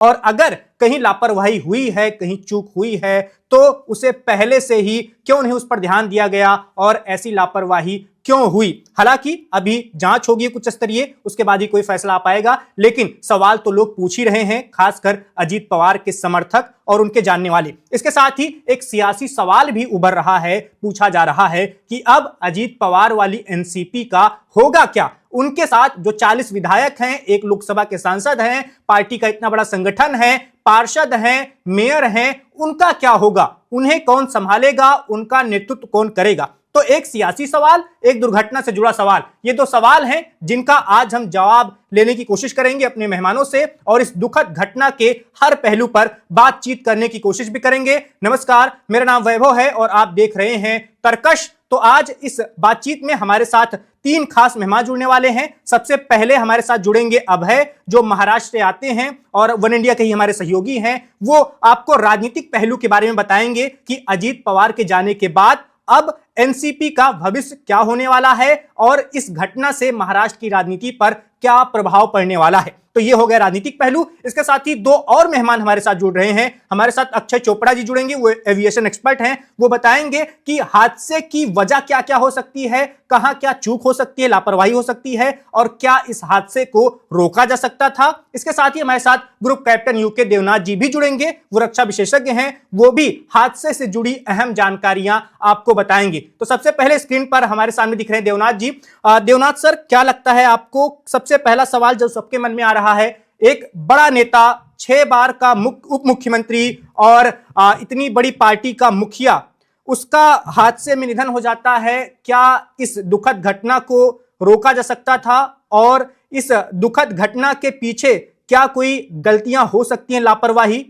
और अगर कहीं लापरवाही हुई है, कहीं चूक हुई है, तो उसे पहले से ही क्यों नहीं उस पर ध्यान दिया गया और ऐसी लापरवाही क्यों हुई। हालांकि अभी जांच होगी कुछ स्तरीय, उसके बाद ही कोई फैसला आ पाएगा, लेकिन सवाल तो लोग पूछ ही रहे हैं, खासकर अजीत पवार के समर्थक और उनके जानने वाले। इसके साथ ही एक सियासी सवाल भी उभर रहा है, पूछा जा रहा है कि अब अजीत पवार वाली एनसीपी का होगा क्या। उनके साथ जो 40 विधायक हैं, एक लोकसभा के सांसद हैं, पार्टी का इतना बड़ा संगठन है, पार्षद हैं, मेयर हैं, उनका क्या होगा, उन्हें कौन संभालेगा, उनका नेतृत्व कौन करेगा। तो एक सियासी सवाल, एक दुर्घटना से जुड़ा सवाल, ये दो सवाल हैं जिनका आज हम जवाब लेने की कोशिश करेंगे अपने मेहमानों से और इस दुखद घटना के हर पहलू पर बातचीत करने की कोशिश भी करेंगे। नमस्कार, मेरा नाम वैभव है और आप देख रहे हैं तर्कश। तो आज इस बातचीत में हमारे साथ 3 खास मेहमान जुड़ने वाले हैं। सबसे पहले हमारे साथ जुड़ेंगे अभय, जो महाराष्ट्र से आते हैं और वन इंडिया के ही हमारे सहयोगी हैं। वो आपको राजनीतिक पहलू के बारे में बताएंगे कि अजीत पवार के जाने के बाद अब एनसीपी का भविष्य क्या होने वाला है और इस घटना से महाराष्ट्र की राजनीति पर क्या प्रभाव पड़ने वाला है। तो ये हो गया राजनीतिक पहलू। इसके साथ ही 2 और मेहमान हमारे साथ जुड़ रहे हैं। हमारे साथ अक्षय चोपड़ा जी जुड़ेंगे, वो एविएशन एक्सपर्ट हैं। वो बताएंगे कि हादसे की वजह क्या क्या हो सकती है, कहां क्या चूक हो सकती है, लापरवाही हो सकती है और क्या इस हादसे को रोका जा सकता था। इसके साथ ही हमारे साथ ग्रुप कैप्टन यूके देवनाथ जी भी जुड़ेंगे, वो रक्षा विशेषज्ञ हैं, वो भी हादसे से जुड़ी अहम जानकारियां आपको बताएंगे। तो सबसे पहले स्क्रीन पर हमारे सामने दिख रहे हैं देवनाथ जी। देवनाथ सर, क्या लगता है आपको, सबसे पहला सवाल जो सबके मन में आ रहा है, एक बड़ा नेता, 6 बार का उप मुख्यमंत्री और इतनी बड़ी पार्टी का मुखिया, उसका हादसे में निधन हो जाता है, क्या इस दुखद घटना को रोका जा सकता था और इस दुखद घटना के पीछे क्या कोई गलतियां हो सकती हैं, लापरवाही?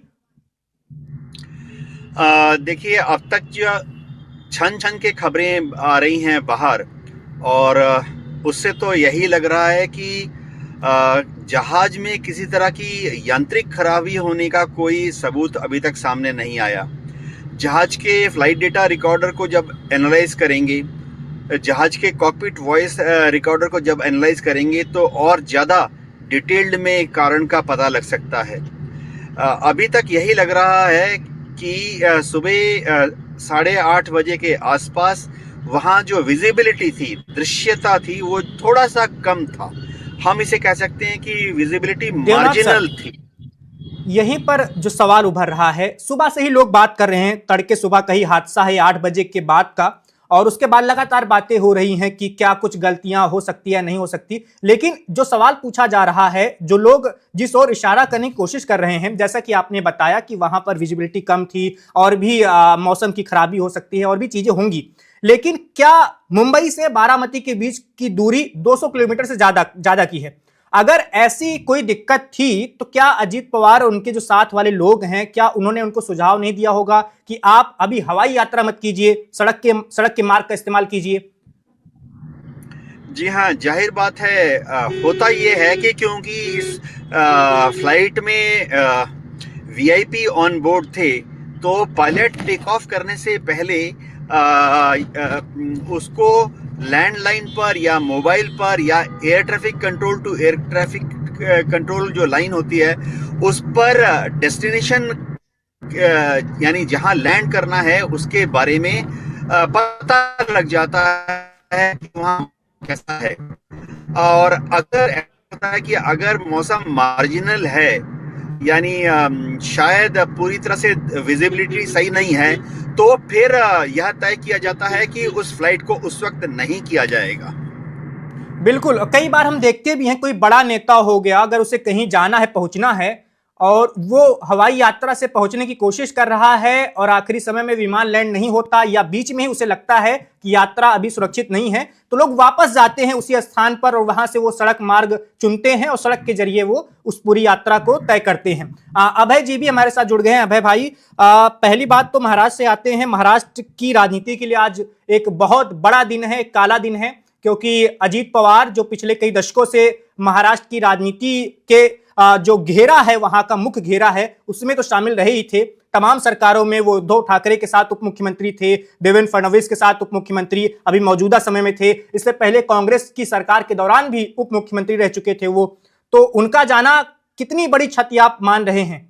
देखिए, अब तक जो छन छन के खबरें आ रही हैं बाहर, और उससे तो यही लग रहा है कि जहाज में किसी तरह की यांत्रिक खराबी होने का कोई सबूत अभी तक सामने नहीं आया। जहाज के फ्लाइट डेटा रिकॉर्डर को जब एनालाइज करेंगे, जहाज के कॉकपिट वॉइस रिकॉर्डर को जब एनालाइज करेंगे, तो और ज़्यादा डिटेल्ड में कारण का पता लग सकता है। अभी तक यही लग रहा है कि सुबह 8:30 बजे के आसपास वहाँ जो विजिबिलिटी थी, दृश्यता थी, वो थोड़ा सा कम था। हम इसे कह सकते हैं कि विजिबिलिटी मार्जिनल थी। यहीं पर जो सवाल उभर रहा है, सुबह से ही लोग बात कर रहे हैं, तड़के सुबह का ही हादसा है, 8 बजे के बाद का, और उसके बाद लगातार बातें हो रही हैं कि क्या कुछ गलतियां हो सकती है, नहीं हो सकती। लेकिन जो सवाल पूछा जा रहा है, जो लोग जिस ओर इशारा करने की कोशिश कर रहे हैं, जैसा कि आपने बताया कि वहां पर विजिबिलिटी कम थी और भी मौसम की खराबी हो सकती है और भी चीजें होंगी, लेकिन क्या मुंबई से बारामती के बीच की दूरी 200 किलोमीटर से ज्यादा की है? अगर ऐसी कोई दिक्कत थी तो क्या अजीत पवार और उनके जो साथ वाले लोग हैं, क्या उन्होंने उनको सुझाव नहीं दिया होगा कि आप अभी हवाई यात्रा मत कीजिए, सड़क के मार्ग का इस्तेमाल कीजिए? जी हाँ, जाहिर बात है। होता ये है कि क्योंकि इस फ्लाइट में वीआईपी ऑन बोर्ड थे, तो पायलट टेक ऑफ करने से पहले उसको लैंडलाइन पर या मोबाइल पर या air traffic control to air traffic control जो लाइन होती है, उस पर डेस्टिनेशन यानी जहां लैंड करना है उसके बारे में पता लग जाता है कि वहां कैसा है। और अगर ऐसा होता है कि अगर मौसम मार्जिनल है, यानी शायद पूरी तरह से विजिबिलिटी सही नहीं है, तो फिर यह तय किया जाता है कि उस फ्लाइट को उस वक्त नहीं किया जाएगा। बिल्कुल, कई बार हम देखते भी हैं, कोई बड़ा नेता हो गया, अगर उसे कहीं जाना है, पहुंचना है, और वो हवाई यात्रा से पहुंचने की कोशिश कर रहा है और आखिरी समय में विमान लैंड नहीं होता या बीच में ही उसे लगता है कि यात्रा अभी सुरक्षित नहीं है, तो लोग वापस जाते हैं उसी स्थान पर और वहां से वो सड़क मार्ग चुनते हैं और सड़क के जरिए वो उस पूरी यात्रा को तय करते हैं। अभय जी भी हमारे साथ जुड़ गए हैं। अभय भाई, पहली बात तो महाराष्ट्र से आते हैं। महाराष्ट्र की राजनीति के लिए आज एक बहुत बड़ा दिन है, एक काला दिन है, क्योंकि अजीत पवार जो पिछले कई दशकों से महाराष्ट्र की राजनीति के जो घेरा है, वहां का मुख्य घेरा है, उसमें तो शामिल रहे ही थे। तमाम सरकारों में वो उद्धव ठाकरे के साथ उप मुख्यमंत्री थे, देवेंद्र फडणवीस के साथ उप मुख्यमंत्री अभी मौजूदा समय में थे, इससे पहले कांग्रेस की सरकार के दौरान भी उप मुख्यमंत्री रह चुके थे वो। तो उनका जाना कितनी बड़ी क्षति आप मान रहे हैं?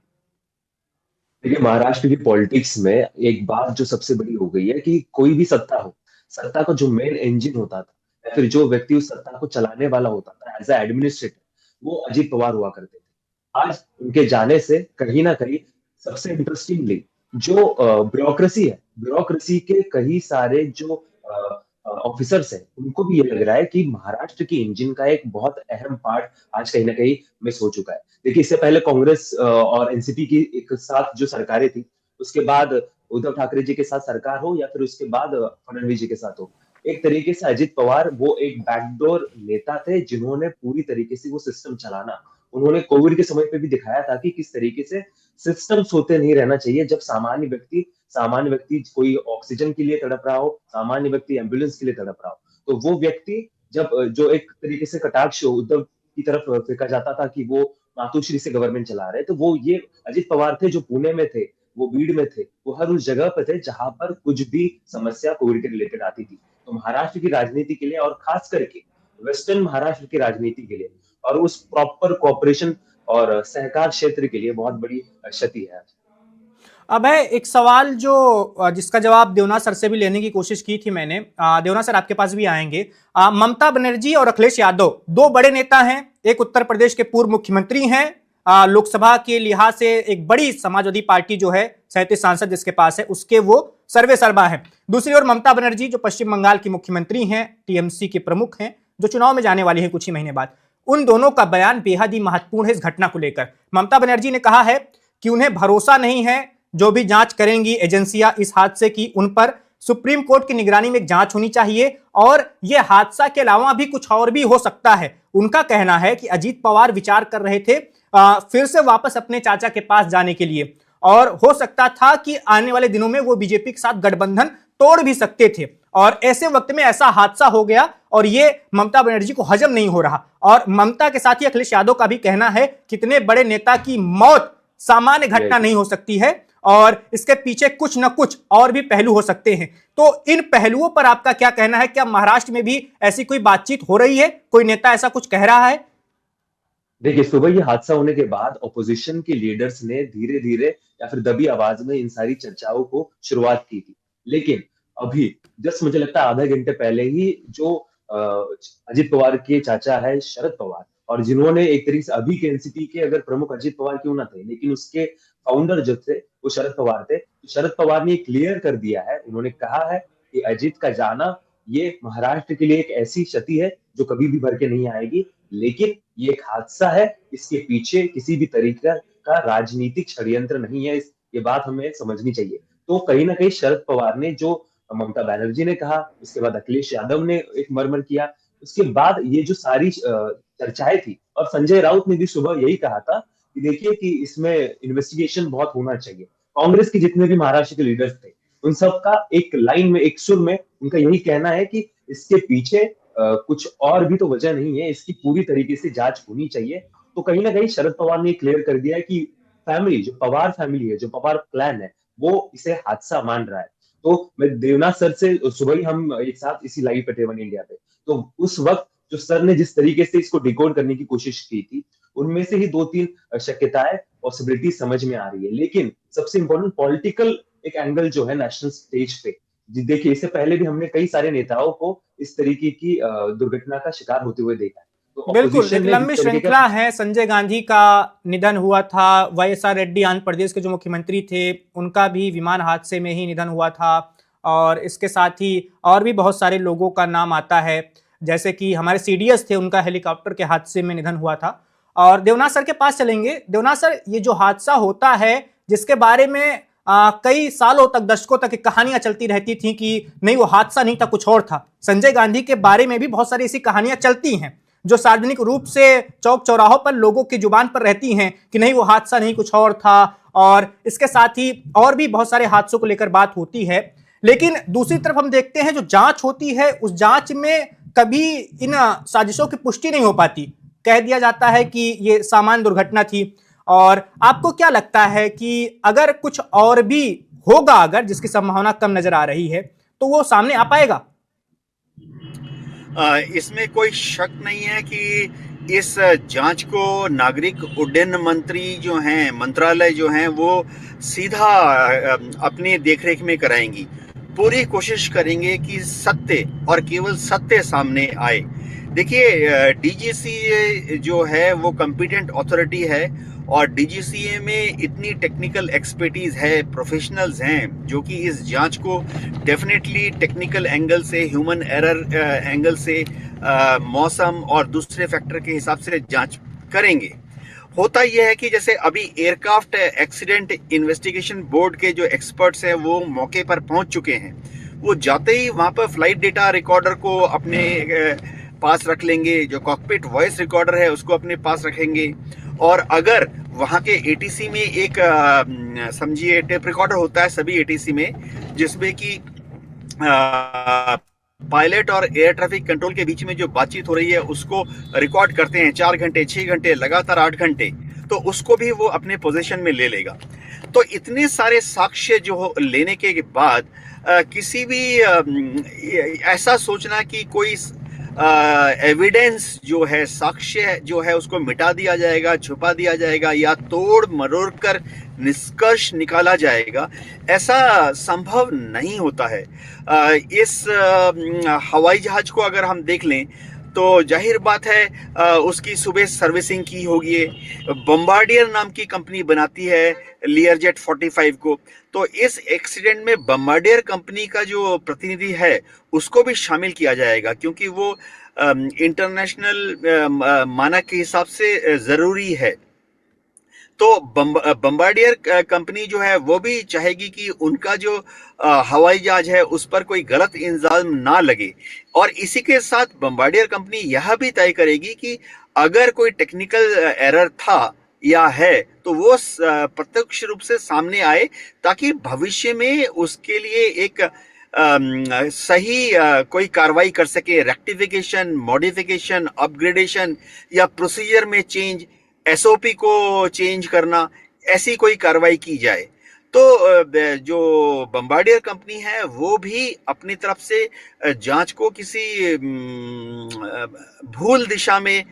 देखिए, महाराष्ट्र की पॉलिटिक्स में एक बात जो सबसे बड़ी हो गई है कि कोई भी सत्ता हो, सत्ता का जो मेन इंजन होता था या फिर जो व्यक्ति उस सत्ता को चलाने वाला होता था एज ए एडमिनिस्ट्रेटर, वो अजीत पवार हुआ करते थे। आज उनके जाने से कहीं ना कहीं सबसे इंटरेस्टिंगली जो ब्यूरोक्रेसी है, ब्यूरोक्रेसी के कई सारे जो ऑफिसर्स हैं, उनको भी ये लग रहा है कि महाराष्ट्र की इंजन का एक बहुत अहम पार्ट आज कहीं ना कहीं मिस हो चुका है। देखिए, इससे पहले कांग्रेस और एनसीपी की एक साथ जो सरकारें थी, उसके बाद उद्धव ठाकरे जी के साथ सरकार हो या फिर उसके बाद फडणवीस जी के साथ हो, एक तरीके से अजित पवार वो एक बैकडोर नेता थे जिन्होंने पूरी तरीके से वो सिस्टम चलाना, उन्होंने कोविड के समय पे भी दिखाया था कि किस तरीके से सिस्टम सोते नहीं रहना चाहिए। जब सामान्य व्यक्ति कोई ऑक्सीजन के लिए तड़प रहा हो, सामान्य व्यक्ति एम्बुलेंस के लिए तड़प रहा हो, तो वो व्यक्ति जब जो एक तरीके से कटाक्ष उद्धव की तरफ फेंका जाता था कि वो मातोश्री से गवर्नमेंट चला रहे, तो वो ये अजित पवार थे जो पुणे में थे, वो बीड़ में थे, वो हर उस जगह पे थे जहां पर कुछ भी समस्या कोविड के रिलेटेड आती थी। तो महाराष्ट्र की राजनीति के लिए और खास करके वेस्टर्न महाराष्ट्र की राजनीति के लिए और उस प्रॉपर कोऑपरेशन और सहकार क्षेत्र के लिए बहुत बड़ी क्षति है। अब है एक सवाल जो जिसका जवाब देवनाथ सर से भी लेने की कोशिश की थी मैंने। देवनाथ सर आपके पास भी आएंगे। ममता बनर्जी और अखिलेश यादव दो बड़े नेता हैं, एक उत्तर प्रदेश के पूर्व मुख्यमंत्री हैं, लोकसभा के लिहाज से एक बड़ी समाजवादी पार्टी जो है 37 सांसद जिसके पास है उसके वो सर्वे सर्वा है। दूसरी ओर ममता बनर्जी जो पश्चिम बंगाल की मुख्यमंत्री हैं, टीएमसी के प्रमुख हैं, जो चुनाव में जाने वाली है कुछ ही महीने बाद। उन दोनों का बयान बेहद ही महत्वपूर्ण है इस घटना को लेकर। ममता बनर्जी ने कहा है कि उन्हें भरोसा नहीं है, जो भी जांच करेंगी एजेंसियां इस हादसे की, उन पर सुप्रीम कोर्ट की निगरानी में एक जांच होनी चाहिए और यह हादसा के अलावा भी कुछ और भी हो सकता है। उनका कहना है कि अजीत पवार विचार कर रहे थे फिर से वापस अपने चाचा के पास जाने के लिए और हो सकता था कि आने वाले दिनों में वो बीजेपी के साथ गठबंधन तोड़ भी सकते थे और ऐसे वक्त में ऐसा हादसा हो गया और ये ममता बनर्जी को हजम नहीं हो रहा। और ममता के साथ ही अखिलेश यादव का भी कहना है कितने बड़े नेता की मौत सामान्य घटना नहीं हो सकती है और इसके पीछे कुछ न कुछ और भी पहलू हो सकते हैं। तो इन पहलुओं पर आपका क्या कहना है? क्या महाराष्ट्र में भी ऐसी कोई बातचीत हो रही है? कोई नेता ऐसा कुछ कह रहा है? देखिए, सुबह ये हादसा होने के बाद ऑपोजिशन के लीडर्स ने धीरे धीरे या फिर दबी आवाज में इन सारी चर्चाओं को शुरुआत की थी, लेकिन अभी जस्ट मुझे लगता है आधे घंटे पहले ही जो अजित पवार के चाचा है शरद पवार, और जिन्होंने एक तरीके से अभी के एनसीपी के अगर प्रमुख अजित पवार क्यों ना थे, लेकिन उसके फाउंडर जो थे वो शरद पवार थे। तो शरद पवार ने क्लियर कर दिया है, उन्होंने कहा है कि अजित का जाना ये महाराष्ट्र के लिए एक ऐसी क्षति है जो कभी भी भर के नहीं आएगी, लेकिन ये एक हादसा है, इसके पीछे किसी भी तरीके का राजनीतिक षड्यंत्र नहीं है। ये बात हमें समझनी चाहिए। तो कहीं ना कहीं शरद पवार ने जो ममता बनर्जी ने कहा, उसके बाद अखिलेश यादव ने एक मर्मर किया, उसके बाद ये जो सारी चर्चाएं थी, और संजय राउत ने भी सुबह यही कहा था कि देखिए कि इसमें इन्वेस्टिगेशन बहुत होना चाहिए। कांग्रेस के जितने भी महाराष्ट्र के लीडर्स थे उन सबका एक लाइन में, एक सुर में उनका यही कहना है कि इसके पीछे कुछ और भी तो वजह नहीं है, इसकी पूरी तरीके से जांच होनी चाहिए। तो कहीं ना कहीं शरद पवार ने क्लियर कर दिया है कि फैमिली, जो पवार फैमिली है, जो पवार क्लैन है, वो इसे हादसा मान रहा है। तो मैं देवनाथ सर से सुबह ही हम एक साथ इसी लाइव पे थे वन इंडिया पे, तो उस वक्त जो सर ने जिस तरीके से इसको डिकोड करने की कोशिश की थी, उनमें से ही 2-3 शक्यताएं, पॉसिबिलिटी समझ में आ रही है। लेकिन सबसे इंपॉर्टेंट पॉलिटिकल एक एंगल जो है नेशनल स्टेज पे, देखिए इससे पहले भी हमने कई सारे नेताओं को इस तरीके की दुर्घटना का शिकार होते हुए देखा है। तो बिल्कुल, एक ऑपोजिशन ने लंबी जिस तरीके श्रृंखला है। संजय गांधी का निधन हुआ था, वाईएसआर रेड्डी आंध्र प्रदेश के जो मुख्यमंत्री थे उनका भी विमान हादसे में ही निधन हुआ था और इसके साथ ही और भी बहुत सारे लोगों का नाम आता है, जैसे कि हमारे सीडीएस थे, उनका हेलीकॉप्टर के हादसे में निधन हुआ था। और देवनाथ सर के पास चलेंगे। देवनाथ सर, ये जो हादसा होता है जिसके बारे में कई सालों तक, दशकों तक कहानियां चलती रहती थी कि नहीं वो हादसा नहीं था, कुछ और था। संजय गांधी के बारे में भी बहुत सारी ऐसी कहानियां चलती हैं जो सार्वजनिक रूप से चौक चौराहों पर लोगों की जुबान पर रहती हैं कि नहीं वो हादसा नहीं, कुछ और था। और इसके साथ ही और भी बहुत सारे हादसों को लेकर बात होती है। लेकिन दूसरी तरफ हम देखते हैं जो जांच होती है उस जांच में कभी इन साजिशों की पुष्टि नहीं हो पाती। कह दिया जाता है कि ये सामान्य दुर्घटना थी। और आपको क्या लगता है कि अगर कुछ और भी होगा, अगर जिसकी संभावना कम नजर आ रही है, तो वो सामने आ पाएगा? इसमें कोई शक नहीं है कि इस जांच को नागरिक उड्डयन मंत्री जो हैं, मंत्रालय जो हैं, वो सीधा अपनी देखरेख में कराएंगी। पूरी कोशिश करेंगे कि सत्य और केवल सत्य सामने आए। देखिए, डीजीसीए जो है वो कॉम्पिटेंट अथॉरिटी है और डीजीसीए में इतनी टेक्निकल एक्सपर्टीज है, प्रोफेशनल्स हैं जो कि इस जांच को डेफिनेटली टेक्निकल एंगल से, ह्यूमन एरर एंगल से, मौसम और दूसरे फैक्टर के हिसाब से जांच करेंगे। होता यह है कि जैसे अभी एयरक्राफ्ट एक्सीडेंट इन्वेस्टिगेशन बोर्ड के जो एक्सपर्ट्स हैं वो मौके पर पहुंच चुके हैं। वो जाते ही वहां पर फ्लाइट डेटा रिकॉर्डर को अपने पास रख लेंगे, जो कॉकपिट वॉइस रिकॉर्डर है उसको अपने पास रखेंगे, और अगर वहां के एटीसी में एक समझिए टेप रिकॉर्डर होता है सभी एटीसी में, जिसमें कि पायलट और एयर ट्रैफिक कंट्रोल के बीच में जो बातचीत हो रही है उसको रिकॉर्ड करते हैं 4 घंटे 6 घंटे लगातार 8 घंटे, तो उसको भी वो अपने पोजीशन में ले लेगा। तो इतने सारे साक्ष्य जो लेने के बाद किसी भी ऐसा सोचना कि कोई एविडेंस जो है, साक्ष्य जो है, उसको मिटा दिया जाएगा, छुपा दिया जाएगा या तोड़ मरोड़ कर निष्कर्ष निकाला जाएगा, ऐसा संभव नहीं होता है। इस हवाई जहाज को अगर हम देख लें तो जाहिर बात है उसकी सुबह सर्विसिंग की होगी। बम्बार्डियर नाम की कंपनी बनाती है लियरजेट 45 को, तो इस एक्सीडेंट में बम्बार्डियर कंपनी का जो प्रतिनिधि है उसको भी शामिल किया जाएगा, क्योंकि वो इंटरनेशनल मानक के हिसाब से ज़रूरी है। तो बम्बार्डियर कंपनी जो है वो भी चाहेगी कि उनका जो हवाई जहाज है उस पर कोई गलत इल्जाम ना लगे, और इसी के साथ बम्बार्डियर कंपनी यह भी तय करेगी कि अगर कोई टेक्निकल एरर था या है तो वो प्रत्यक्ष रूप से सामने आए, ताकि भविष्य में उसके लिए एक सही कोई कार्रवाई कर सके, रेक्टिफिकेशन, मॉडिफिकेशन, अपग्रेडेशन या प्रोसीजर में चेंज, एसओपी को चेंज करना, ऐसी कोई कार्रवाई की जाए। तो जो बम्बार्डियर कंपनी है वो भी अपनी तरफ से जांच को किसी भूल दिशा में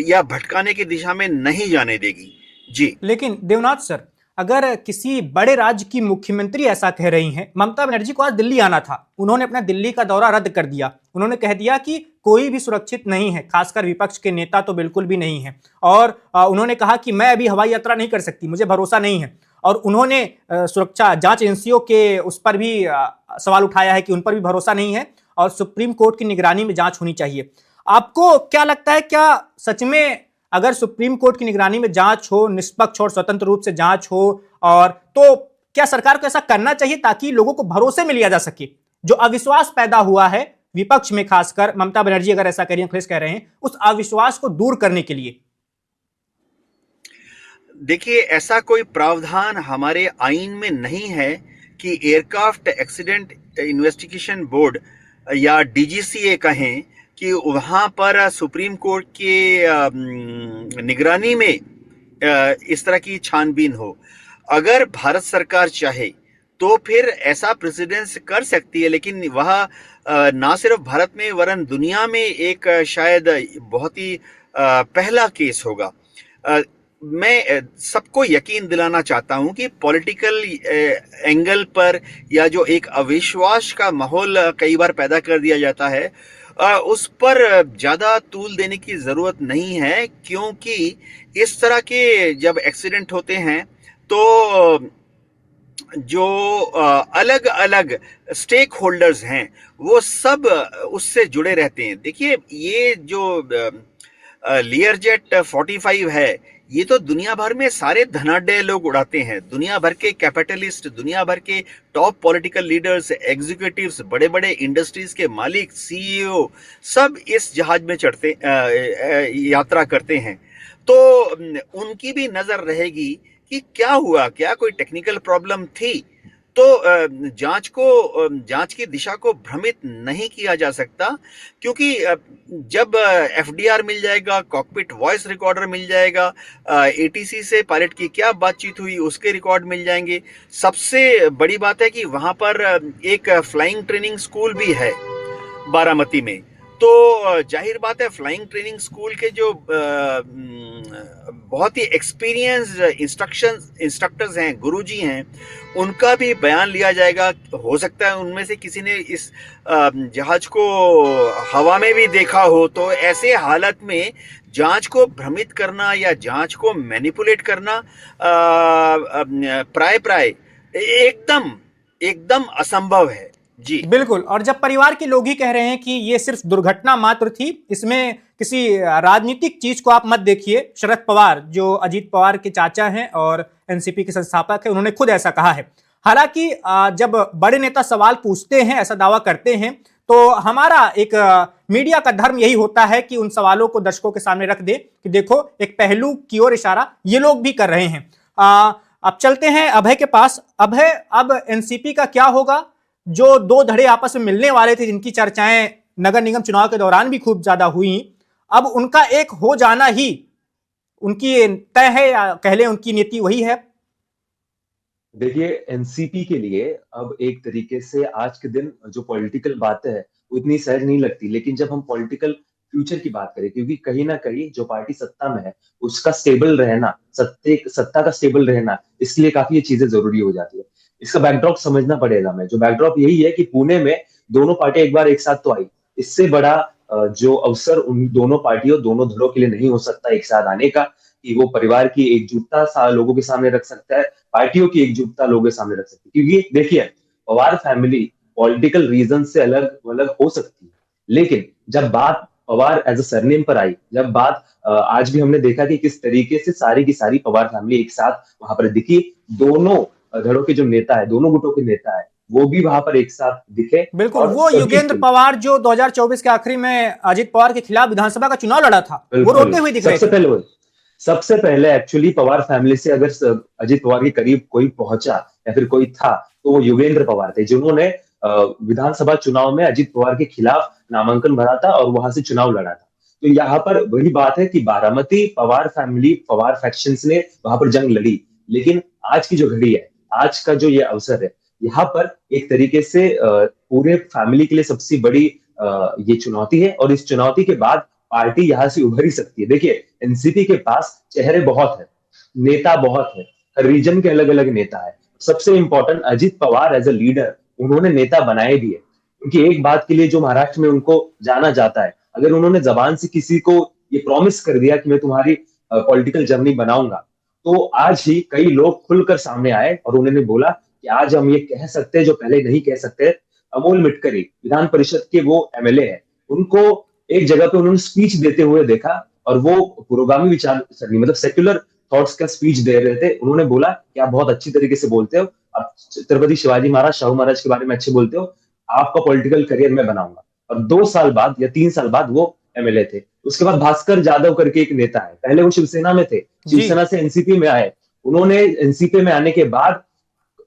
या भटकाने की दिशा में नहीं जाने देगी। जी। लेकिन देवनाथ सर, अगर किसी बड़े राज्य की मुख्यमंत्री ऐसा कह रही हैं, ममता बनर्जी को आज दिल्ली आना था, उन्होंने अपना दिल्ली का दौरा रद्द कर दिया, उन्होंने कह दिया कि कोई भी सुरक्षित नहीं है, खासकर विपक्ष के नेता तो बिल्कुल भी नहीं है, और उन्होंने कहा कि मैं अभी हवाई यात्रा नहीं कर सकती, मुझे भरोसा नहीं है, और उन्होंने सुरक्षा जांच एजेंसियों के उस पर भी सवाल उठाया है कि उन पर भी भरोसा नहीं है और सुप्रीम कोर्ट की निगरानी में जांच होनी चाहिए। आपको क्या लगता है, क्या सच में अगर सुप्रीम कोर्ट की निगरानी में जांच हो, निष्पक्ष और स्वतंत्र रूप से जांच हो, और तो क्या सरकार को ऐसा करना चाहिए ताकि लोगों को भरोसे में लिया जा सके? जो अविश्वास पैदा हुआ है विपक्ष में, खासकर ममता बनर्जी अगर ऐसा कह रही हैं, अखिलेश कह रहे हैं, उस अविश्वास को दूर करने के लिए। देखिए, ऐसा कोई प्रावधान हमारे आईन में नहीं है कि एयरक्राफ्ट एक्सीडेंट इन्वेस्टिगेशन बोर्ड या डीजीसीए कहें कि वहां पर सुप्रीम कोर्ट के निगरानी में इस तरह की छानबीन हो। अगर भारत सरकार चाहे तो फिर ऐसा प्रेसिडेंस कर सकती है, लेकिन वह ना सिर्फ भारत में वरन दुनिया में एक शायद बहुत ही पहला केस होगा। मैं सबको यकीन दिलाना चाहता हूं कि पॉलिटिकल एंगल पर या जो एक अविश्वास का माहौल कई बार पैदा कर दिया जाता है, उस पर ज़्यादा तूल देने की ज़रूरत नहीं है, क्योंकि इस तरह के जब एक्सीडेंट होते हैं तो जो अलग अलग स्टेक होल्डर्स हैं वो सब उससे जुड़े रहते हैं। देखिए, ये जो लियरजेट 45 है, ये तो दुनिया भर में सारे धनाढ्य लोग उड़ाते हैं। दुनिया भर के कैपिटलिस्ट, दुनिया भर के टॉप पॉलिटिकल लीडर्स, एग्जीक्यूटिव्स, बड़े बड़े इंडस्ट्रीज के मालिक, सीईओ सब इस जहाज में चढ़ते यात्रा करते हैं। तो उनकी भी नजर रहेगी कि क्या हुआ, क्या कोई टेक्निकल प्रॉब्लम थी। तो जांच की दिशा को भ्रमित नहीं किया जा सकता, क्योंकि जब एफडीआर मिल जाएगा, कॉकपिट वॉइस रिकॉर्डर मिल जाएगा, एटीसी से पायलट की क्या बातचीत हुई उसके रिकॉर्ड मिल जाएंगे। सबसे बड़ी बात है कि वहां पर एक फ्लाइंग ट्रेनिंग स्कूल भी है बारामती में, तो जाहिर बात है फ्लाइंग ट्रेनिंग स्कूल के जो बहुत ही एक्सपीरियंस्ड इंस्ट्रक्टर्स हैं, गुरुजी हैं, उनका भी बयान लिया जाएगा। हो सकता है उनमें से किसी ने इस जहाज को हवा में भी देखा हो। तो ऐसे हालत में जांच को भ्रमित करना या जांच को मैनिपुलेट करना प्राय प्राय एकदम एकदम असंभव है जी। बिल्कुल। और जब परिवार के लोग ही कह रहे हैं कि ये सिर्फ दुर्घटना मात्र थी, इसमें किसी राजनीतिक चीज को आप मत देखिए। शरद पवार जो अजीत पवार के चाचा हैं और एनसीपी के संस्थापक हैं, उन्होंने खुद ऐसा कहा है। हालांकि जब बड़े नेता सवाल पूछते हैं, ऐसा दावा करते हैं, तो हमारा एक मीडिया का धर्म यही होता है कि उन सवालों को दर्शकों के सामने रख दे कि देखो एक पहलू की ओर इशारा ये लोग भी कर रहे हैं। अब चलते हैं अभय के पास। अभय, अब एनसीपी का क्या होगा? जो दो धड़े आपस में मिलने वाले थे, जिनकी चर्चाएं नगर निगम चुनाव के दौरान भी खूब ज्यादा हुई, अब उनका एक हो जाना ही उनकी तय है, या कह लें उनकी नीति वही है? देखिए, एनसीपी के लिए अब एक तरीके से आज के दिन जो पॉलिटिकल बातें है वो इतनी सहज नहीं लगती, लेकिन जब हम पॉलिटिकल फ्यूचर की बात करें, क्योंकि कहीं ना कहीं जो पार्टी सत्ता में है उसका स्टेबल रहना, सत्ता का स्टेबल रहना, इसके लिए काफी ये चीजें जरूरी हो जाती है। इसका बैकड्रॉप समझना पड़ेगा। हमें जो बैकड्रॉप यही है कि पुणे में दोनों पार्टी एक बार एक साथ तो आई। इससे बड़ा जो अवसर उन दोनों पार्टियों, दोनों दलों के लिए नहीं हो सकता एक साथ आने का, कि वो परिवार की एकजुटता लोगों के सामने रख सकता है, पार्टियों की एकजुटता लोगों के सामने रख सकती है। क्योंकि देखिए, पवार फैमिली पॉलिटिकल रीजन से अलग अलग हो सकती है, लेकिन जब बात पवार एज अ सरनेम पर आई, जब बात आज भी हमने देखा कि किस तरीके से सारी की सारी पवार फैमिली एक साथ वहां पर दिखी। दोनों धड़ों के जो नेता है, दोनों गुटों के नेता है, वो भी वहां पर एक साथ दिखे। बिल्कुल। और वो सभी योगेंद्र पवार जो 2024 के आखिरी में अजीत पवार के खिलाफ विधानसभा का चुनाव लड़ा था, वो बिल्कुल रोते हुए दिख रहे थे। सबसे पहले एक्चुअली पवार फैमिली से अगर अजीत पवार के करीब कोई पहुंचा या फिर कोई था, तो वो योगेंद्र पवार थे, जिन्होंने विधानसभा चुनाव में अजीत पवार के खिलाफ नामांकन भरा था और वहां से चुनाव लड़ा था। तो यहाँ पर वही बात है कि बारामती पवार फैमिली, पवार फैक्शंस ने वहां पर जंग लड़ी। लेकिन आज की जो घड़ी है, आज का जो ये अवसर है, यहाँ पर एक तरीके से पूरे फैमिली के लिए सबसे बड़ी ये चुनौती है, और इस चुनौती के बाद पार्टी यहां से उभर ही सकती है। देखिए, एनसीपी के पास चेहरे बहुत है, नेता बहुत है, हर रीजन के अलग अलग नेता है। सबसे important, Ajit Pawar as a leader उन्होंने नेता बनाए भी है। क्योंकि एक बात के लिए जो महाराष्ट्र में उनको जाना जाता है, अगर उन्होंने जबान से किसी को ये प्रॉमिस कर दिया कि मैं तुम्हारी पॉलिटिकल जर्नी बनाऊंगा, तो आज ही कई लोग खुलकर सामने आए और उन्होंने बोला कि आज हम ये कह सकते हैं जो पहले नहीं कह सकते। अमोल मिटकरी विधान परिषद के वो एमएलए हैं, उनको एक जगह पे उन्होंने स्पीच देते हुए देखा, और वो पुरोगामी विचार सरणी, मतलब सेक्युलर थॉट्स का स्पीच दे रहे थे। उन्होंने बोला कि आप बहुत अच्छी तरीके से बोलते हो, आप छत्रपति शिवाजी महाराज, शाहू महाराज के बारे में अच्छे बोलते हो, आपका पॉलिटिकल करियर मैं बनाऊंगा। और 2 साल बाद या 3 साल बाद वो एमएलए थे। उसके बाद भास्कर जादव करके एक नेता है, पहले वो शिवसेना में थे, शिवसेना से एनसीपी में आए। उन्होंने एनसीपी में आने के बाद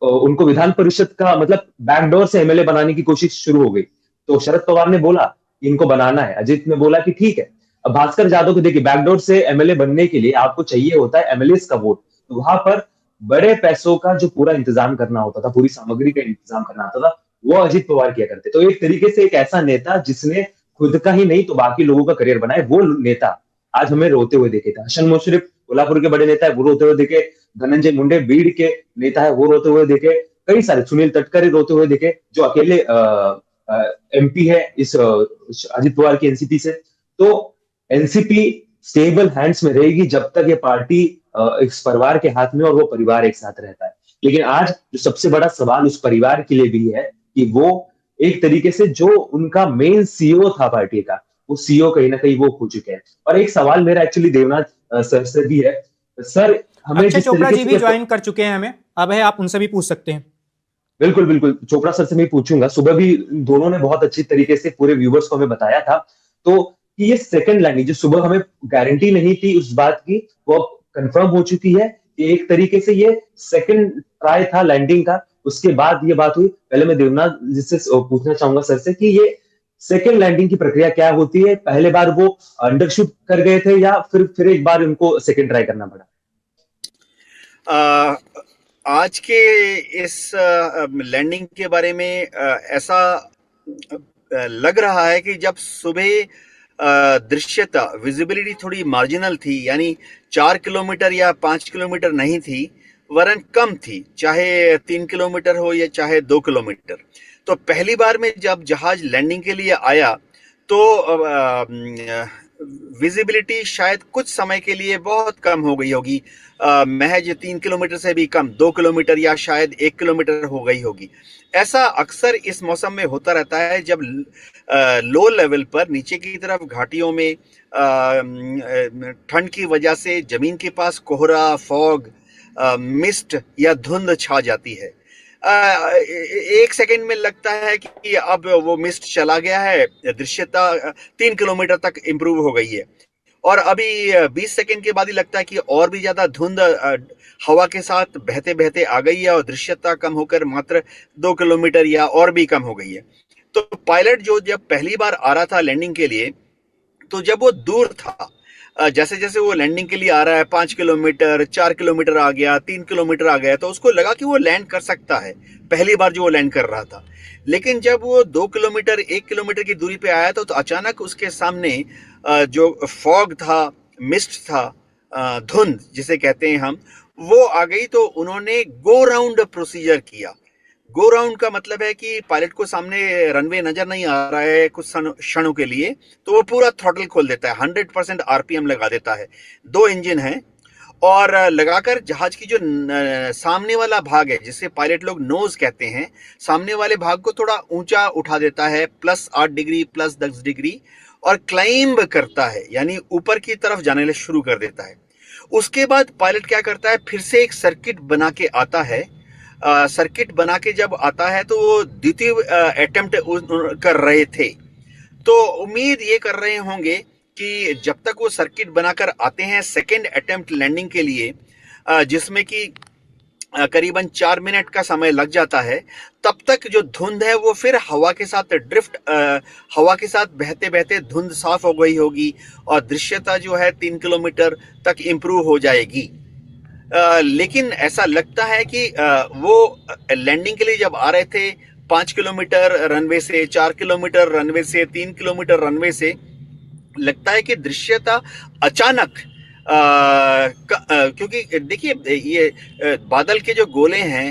उनको विधान परिषद का मतलब बैकडोर से एमएलए बनाने की कोशिश शुरू हो गई। तो शरद पवार ने बोला इनको बनाना है, अजीत ने बोला कि ठीक है। अब भास्कर जादव को देखिए, बैकडोर से एमएलए बनने के लिए आपको चाहिए होता है एमएलए का वोट। तो वहां पर बड़े पैसों का जो पूरा इंतजाम करना होता था, पूरी सामग्री का इंतजाम करना होता था, वो अजीत पवार किया करते। तो एक तरीके से एक ऐसा नेता जिसने खुद का ही नहीं तो बाकी लोगों का करियर बनाए, वो नेता आज हमें रोते हुए देखे थे। हसन मुशर्रफ कोल्हापुर के बड़े नेता है, वो रोते हुए देखे। धनंजय मुंडे बीड़ के नेता है, वो रोते हुए देखे। कई सारे, सुनील तटकरे रोते हुए देखे, जो अकेले एमपी है इस अजित पवार की एनसीपी से। तो एनसीपी स्टेबल हैंड्स में रहेगी जब तक ये पार्टी इस परिवार के हाथ में और वो परिवार एक साथ रहता है। लेकिन आज जो सबसे बड़ा सवाल उस परिवार के लिए भी है कि वो एक तरीके से जो उनका मेन सीईओ था पार्टी का, वो सीईओ कहीं ना कहीं वो खो चुके हैं। और एक सवाल मेरा एक्चुअली देवनाथ सर से भी है। सर, हमें अक्षय जिस चोपड़ा तरीके जी से भी ज्वाइन कर चुके हैं हमें, अब है आप उनसे भी पूछ सकते हैं। बिल्कुल बिल्कुल, चोपड़ा सर से मैं पूछूंगा। सुबह भी दोनों ने बहुत अच्छी तरीके से पूरे व्यूवर्स को हमें बताया था, तो कि ये सेकंड लैंडिंग जो सुबह हमें गारंटी नहीं थी उस बात की, वो कंफर्म हो चुकी है कि एक तरीके से ये सेकंड ट्राई था लैंडिंग का। उसके बाद ये बात हुई। पहले मैं देवनाथ जी से पूछना चाहूंगा सर से कि ये सेकंड लैंडिंग की प्रक्रिया क्या होती है? पहले बार वो अंडरशूट कर गए थे या फिर एक बार उनको सेकंड ट्राई करना पड़ा? आज के इस लैंडिंग के बारे में ऐसा लग रहा है कि जब सुबह दृश्यता विजिबिलिटी थोड़ी मार्जिनल थी, यानी 4 किलोमीटर या 5 किलोमीटर नहीं थी, वरन कम थी, चाहे 3 किलोमीटर हो या चाहे 2 किलोमीटर। तो पहली बार में जब जहाज लैंडिंग के लिए आया तो विजिबिलिटी शायद कुछ समय के लिए बहुत कम हो गई होगी, महज 3 किलोमीटर से भी कम, 2 किलोमीटर या शायद 1 किलोमीटर हो गई होगी। ऐसा अक्सर इस मौसम में होता रहता है जब लो लेवल पर नीचे की तरफ घाटियों में ठंड की वजह से जमीन के पास कोहरा, फॉग, मिस्ट या धुंध छा जाती है। एक सेकंड में लगता है कि अब वो मिस्ट चला गया है, दृश्यता 3 किलोमीटर तक इंप्रूव हो गई है, और अभी 20 सेकंड के बाद ही लगता है कि और भी ज्यादा धुंध हवा के साथ बहते बहते आ गई है और दृश्यता कम होकर मात्र 2 किलोमीटर या और भी कम हो गई है। तो पायलट जो जब पहली बार आ रहा था लैंडिंग के लिए, तो जब वो दूर था, जैसे जैसे वो लैंडिंग के लिए आ रहा है, 5 किलोमीटर, 4 किलोमीटर आ गया, 3 किलोमीटर आ गया, तो उसको लगा कि वो लैंड कर सकता है, पहली बार जो वो लैंड कर रहा था। लेकिन जब वो 2 किलोमीटर, 1 किलोमीटर की दूरी पे आया तो अचानक उसके सामने जो फॉग था, मिस्ट था, धुंध जिसे कहते हैं हम, वो आ गई। तो उन्होंने गो राउंड प्रोसीजर किया। गो राउंड का मतलब है कि पायलट को सामने रनवे नजर नहीं आ रहा है कुछ क्षणों के लिए, तो वो पूरा थ्रॉटल खोल देता है, 100% आरपीएम लगा देता है। 2 इंजन हैं और लगाकर जहाज की जो सामने वाला भाग है, जिसे पायलट लोग नोज कहते हैं, सामने वाले भाग को थोड़ा ऊंचा उठा देता है, +8 डिग्री, +10 डिग्री, और क्लाइंब करता है, यानी ऊपर की तरफ जाने शुरू कर देता है। उसके बाद पायलट क्या करता है, फिर से एक सर्किट बना के आता है। सर्किट बना के जब आता है तो वो द्वितीय अटेम्प्ट कर रहे थे, तो उम्मीद ये कर रहे होंगे कि जब तक वो सर्किट बनाकर आते हैं सेकेंड अटेम्प्ट लैंडिंग के लिए, जिसमें कि करीबन 4 मिनट का समय लग जाता है, तब तक जो धुंध है वो फिर हवा के साथ ड्रिफ्ट, हवा के साथ बहते बहते धुंध साफ हो गई होगी और दृश्यता जो है 3 किलोमीटर तक इंप्रूव हो जाएगी। लेकिन ऐसा लगता है कि वो लैंडिंग के लिए जब आ रहे थे 5 किलोमीटर रनवे से, 4 किलोमीटर रनवे से, 3 किलोमीटर रनवे से, लगता है कि दृश्यता अचानक क्योंकि देखिए ये बादल के जो गोले हैं,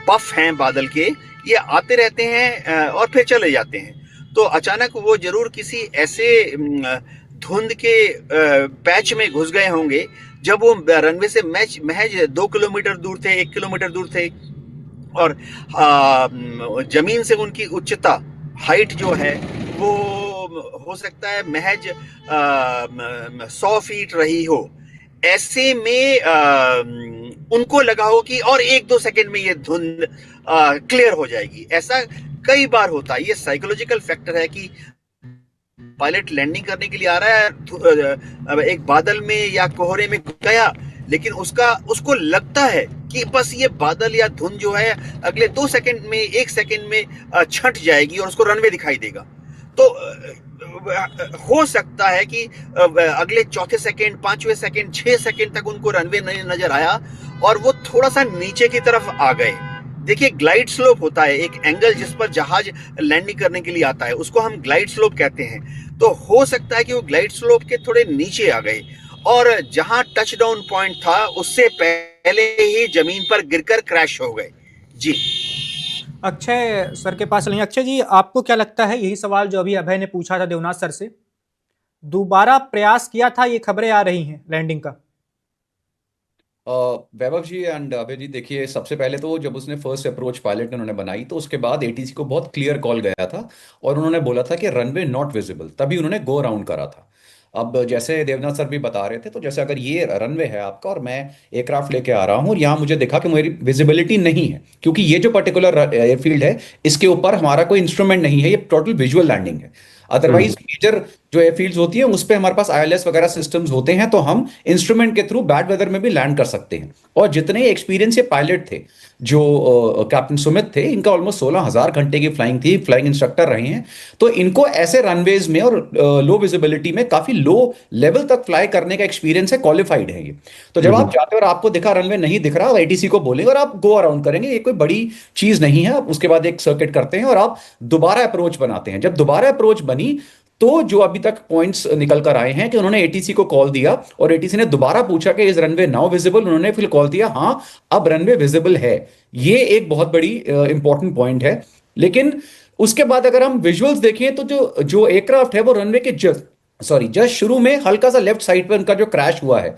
पफ हैं बादल के, ये आते रहते हैं और फिर चले जाते हैं। तो अचानक वो जरूर किसी ऐसे धुंध के पैच में घुस गए होंगे जब वो रनवे से महज 2 किलोमीटर दूर थे, 1 किलोमीटर दूर थे, और जमीन से उनकी उच्चता, हाइट जो है वो हो सकता है महज 100 फीट रही हो। ऐसे में उनको लगा हो कि और 1-2 सेकंड में ये धुंध क्लियर हो जाएगी। ऐसा कई बार होता है। ये साइकोलॉजिकल फैक्टर है कि पायलट लैंडिंग करने के लिए आ रहा है, एक बादल में या कोहरे में गया, लेकिन उसको लगता है कि बस ये बादल या धुंध जो है अगले 2 सेकंड में, 1 सेकंड में छट जाएगी और उसको रनवे दिखाई देगा। तो हो सकता है कि अगले चौथे सेकंड, 5वें सेकंड, 6 सेकंड तक उनको रनवे नहीं नजर आया और वो थोड़ा सा नीचे की तरफ आ गए। देखिए, ग्लाइड स्लोप होता है, एक एंगल जिस पर जहाज लैंडिंग करने के लिए आता है, उसको हम ग्लाइड स्लोप कहते हैं। तो हो सकता है कि वो ग्लाइड स्लोप के थोड़े नीचे आ गए और जहां टच डाउन पॉइंट था उससे पहले ही जमीन पर गिरकर क्रैश हो गए। जी, अक्षय सर के पास चलेंगे। अक्षय जी, आपको क्या लगता है, यही सवाल जो अभी अभय ने पूछा था देवनाथ सर से, दोबारा प्रयास किया था, ये खबरें आ रही हैं लैंडिंग का? वैभव जी एंड अभय जी, देखिए, सबसे पहले तो जब उसने फर्स्ट अप्रोच पायलट ने उन्होंने बनाई तो उसके बाद एटीसी को बहुत क्लियर कॉल गया था और उन्होंने बोला था कि रनवे नॉट विजिबल, तभी उन्होंने गो राउंड करा था। अब जैसे देवनाथ सर भी बता रहे थे, तो जैसे अगर ये रनवे है आपका और मैं एयरक्राफ्ट लेके आ रहा हूँ और यहाँ मुझे देखा कि मेरी विजिबिलिटी नहीं है, क्योंकि ये जो पर्टिकुलर एयरफील्ड है इसके ऊपर हमारा कोई इंस्ट्रूमेंट नहीं है, ये टोटल विजुअल लैंडिंग है। अदरवाइज मेजर जो एयरफील्ड्स होती है उस पे हमारे पास आईएलएस वगैरह सिस्टम्स होते हैं, तो हम इंस्ट्रूमेंट के थ्रू बैड वेदर में भी लैंड कर सकते हैं। और जितने एक्सपीरियंस ये पायलट थे, जो कैप्टन सुमित थे, इनका ऑलमोस्ट 16,000 घंटे की फ्लाइंग थी, फ्लाइंग इंस्ट्रक्टर रहे हैं। तो इनको ऐसे रनवेज में और लो विजिबिलिटी में काफी लो लेवल तक फ्लाई करने का एक्सपीरियंस है, क्वालिफाइड है ये। तो जब आप जाते हो और आपको दिखा रनवे नहीं दिख रहा, एटीसी को बोलेंगे और आप गो अराउंड करेंगे, ये कोई बड़ी चीज नहीं है। आप उसके बाद एक सर्किट करते हैं और आप दोबारा अप्रोच बनाते हैं। जब दोबारा अप्रोच बनी, तो जो अभी तक पॉइंट्स निकल कर आए हैं कि उन्होंने एटीसी को कॉल दिया और एटीसी ने दोबारा पूछा कि इज रनवे नाउ विजिबल, उन्होंने फिर कॉल दिया हाँ अब रनवे विजिबल है। ये एक बहुत बड़ी इंपॉर्टेंट पॉइंट है। लेकिन उसके बाद अगर हम विजुअल्स देखें तो जो जो एयरक्राफ्ट है वो रनवे के जस्ट शुरू में हल्का सा लेफ्ट साइड पर उनका जो क्रैश हुआ है।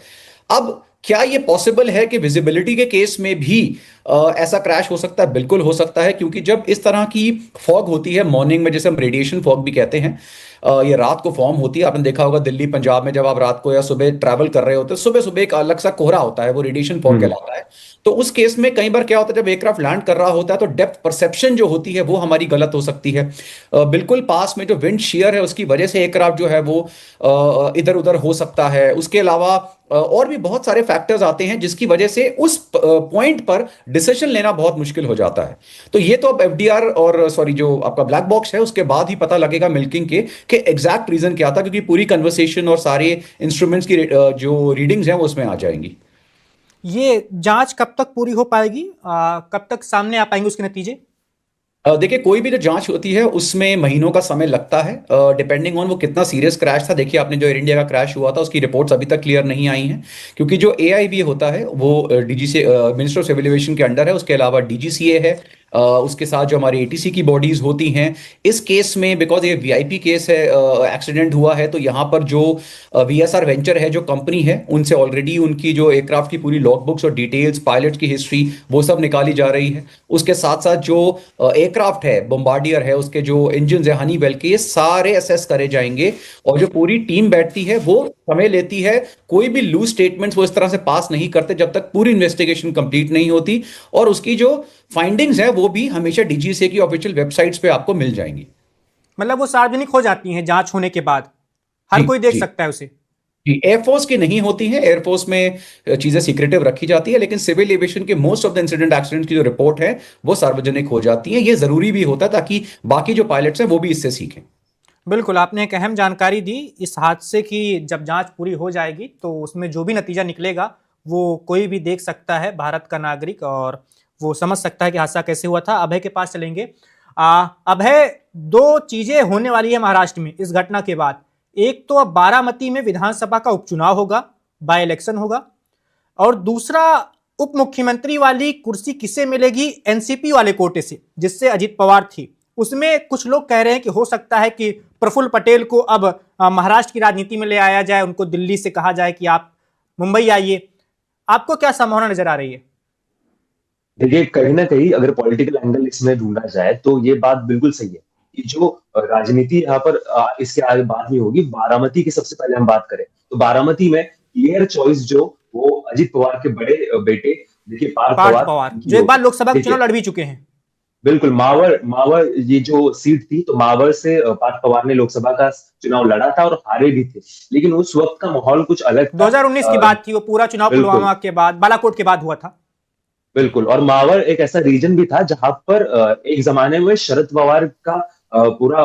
अब क्या ये पॉसिबल है कि विजिबिलिटी के केस में भी ऐसा क्रैश हो सकता है? बिल्कुल हो सकता है, क्योंकि जब इस तरह की फॉग होती है मॉर्निंग में, जैसे हम रेडिएशन फॉग भी कहते हैं, ये रात को फॉर्म होती है। आपने देखा होगा दिल्ली पंजाब में जब आप रात को या सुबह ट्रैवल कर रहे होते हैं, सुबह सुबह एक अलग सा कोहरा होता है, वो रेडिएशन फॉग कहलाता है। तो उस केस में कई बार क्या होता है, जब एयरक्राफ्ट लैंड कर रहा होता है तो डेप्थ परसेप्शन जो होती है वो हमारी गलत हो सकती है। बिल्कुल पास में जो विंड शेयर है उसकी वजह से एयरक्राफ्ट जो है वो इधर उधर हो सकता है। उसके अलावा और भी बहुत सारे फैक्टर्स आते हैं जिसकी वजह से उस पॉइंट पर डिसीजन लेना बहुत मुश्किल हो जाता है। तो ये तो अब एफडीआर और सॉरी जो आपका ब्लैक बॉक्स है उसके बाद ही पता लगेगा मिल्किंग के कि एग्जैक्ट रीजन क्या था, क्योंकि पूरी कन्वर्सेशन और सारे इंस्ट्रूमेंट्स की जो रीडिंग्स हैं वो उसमें आ जाएंगी। ये जांच कब तक पूरी हो पाएगी, कब तक सामने आ पाएंगे उसके नतीजे? देखिए, कोई भी जो जांच होती है उसमें महीनों का समय लगता है, डिपेंडिंग ऑन वो कितना सीरियस क्रैश था। देखिए, आपने जो एयर इंडिया का क्रैश हुआ था उसकी रिपोर्ट्स अभी तक क्लियर नहीं आई हैं, क्योंकि जो एआईबी होता है वो DGC minister of civil aviation के अंडर है। उसके अलावा डीजीसीए है, उसके साथ जो हमारी एटीसी की बॉडीज होती हैं। इस केस में बिकॉज ये वीआईपी केस है, एक्सीडेंट हुआ है, तो यहाँ पर जो वीएसआर वेंचर है जो कंपनी है, उनसे ऑलरेडी उनकी जो एयरक्राफ्ट की पूरी लॉग बुक्स और डिटेल्स, पायलट की हिस्ट्री, वो सब निकाली जा रही है। उसके साथ साथ जो एयरक्राफ्ट है, बम्बार्डियर है, उसके जो इंजन है हनीवेल के, ये सारे असेस करे जाएंगे। और जो पूरी टीम बैठती है वो समय लेती है, कोई भी लूज स्टेटमेंट्स वो इस तरह से पास नहीं करते जब तक पूरी इन्वेस्टिगेशन कंप्लीट नहीं होती। और उसकी जो फाइंडिंग्स है वो भी हमेशा डीजीसीए की ऑफिशियल वेबसाइट्स पे आपको मिल जाएंगी। मतलब वो सार्वजनिक हो जाती हैं जांच होने के बाद, हर कोई देख सकता है उसे? जी, एयरफोर्स की नहीं होती है, एयरफोर्स में चीजें सीक्रेटिव रखी जाती है, लेकिन सिविल एविएशन के most of the incident accident की जो रिपोर्ट है वो सार्वजनिक हो जाती है। ये जरूरी भी होता है ताकि बाकी जो पायलट्स हैं वो भी इससे सीखें। बिल्कुल, आपने एक अहम जानकारी दी इस हादसे की। जब जांच पूरी हो जाएगी तो उसमें जो भी नतीजा निकलेगा वो कोई भी देख सकता है, भारत का नागरिक, और वो समझ सकता है कि हादसा कैसे हुआ था। अभय के पास चलेंगे। अभय, दो चीजें होने वाली है महाराष्ट्र में इस घटना के बाद। एक तो अब बारामती में विधानसभा का उपचुनाव होगा, बाय इलेक्शन होगा, और दूसरा उप मुख्यमंत्री वाली कुर्सी किसे मिलेगी? एनसीपी वाले कोटे से, जिससे अजित पवार थी। उसमें कुछ लोग कह रहे हैं कि हो सकता है कि प्रफुल्ल पटेल को अब महाराष्ट्र की राजनीति में ले आया जाए, उनको दिल्ली से कहा जाए कि आप मुंबई आइए। आपको क्या संभावना नजर आ रही है? देखिए, कहीं ना कहीं अगर पॉलिटिकल एंगल इसमें ढूंढा जाए तो ये बात बिल्कुल सही है कि जो राजनीति यहाँ पर इसके आगे बात नहीं होगी। बारामती की सबसे पहले हम बात करें तो बारामती में क्लियर चॉइस जो वो अजित पवार के बड़े बेटे, देखिए पार्थ पवार जो एक बार लोकसभा के चुनाव लड़ भी चुके हैं। बिल्कुल, मावर ये जो सीट थी तो मावर से पार्थ पवार ने लोकसभा का चुनाव लड़ा था और हारे भी थे, लेकिन उस वक्त का माहौल कुछ अलग था। 2019 की बात थी, वो पूरा चुनाव पुलवामा के बाद, बालाकोट के बाद हुआ था। बिल्कुल, और मावर एक ऐसा रीजन भी था जहां पर एक जमाने में शरद पवार का पूरा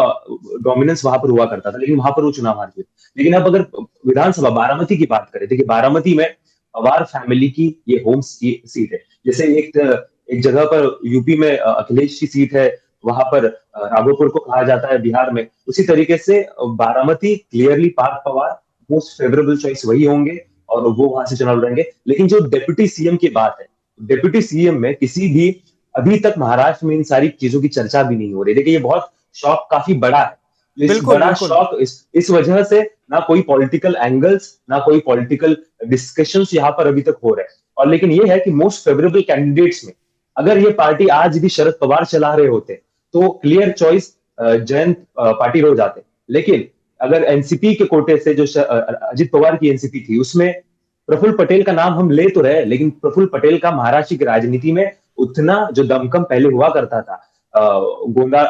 डोमिनेंस वहां पर हुआ करता था, लेकिन वहां पर वो चुनाव हार गए। लेकिन अब अगर विधानसभा बारामती की बात करें, देखिए बारामती में पवार फैमिली की ये होम सीट है। जैसे एक जगह पर यूपी में अखिलेश की सीट है, वहां पर राघोपुर को कहा जाता है बिहार में, उसी तरीके से Baramati clearly Parth Pawar most favourable choice वही होंगे और वो वहां से चुनाव लड़ेंगे। लेकिन जो डिप्टी सीएम की बात है, डिप्टी सीएम में किसी भी अभी तक महाराष्ट्र में इन सारी चीजों की चर्चा भी नहीं हो रही। देखिए, ये बहुत शौक काफी बड़ा है। इस बड़ा शौक इस वजह से ना कोई पॉलिटिकल एंगल्स, ना कोई पॉलिटिकल डिस्कशंस यहाँ पर अभी तक हो रहे हैं। और लेकिन ये है कि मोस्ट फेवरेबल कैंडिडेट्स में अगर ये पार्टी आज भी शरद पवार चला रहे होते तो क्लियर चॉइस जयंत पाटिल हो जाते। लेकिन अगर एनसीपी के कोटे से जो अजित पवार की एनसीपी थी उसमें प्रफुल्ल पटेल का नाम हम ले तो रहे, लेकिन प्रफुल्ल पटेल का महाराष्ट्र की राजनीति में उतना जो दमकम पहले हुआ करता था, गोंदा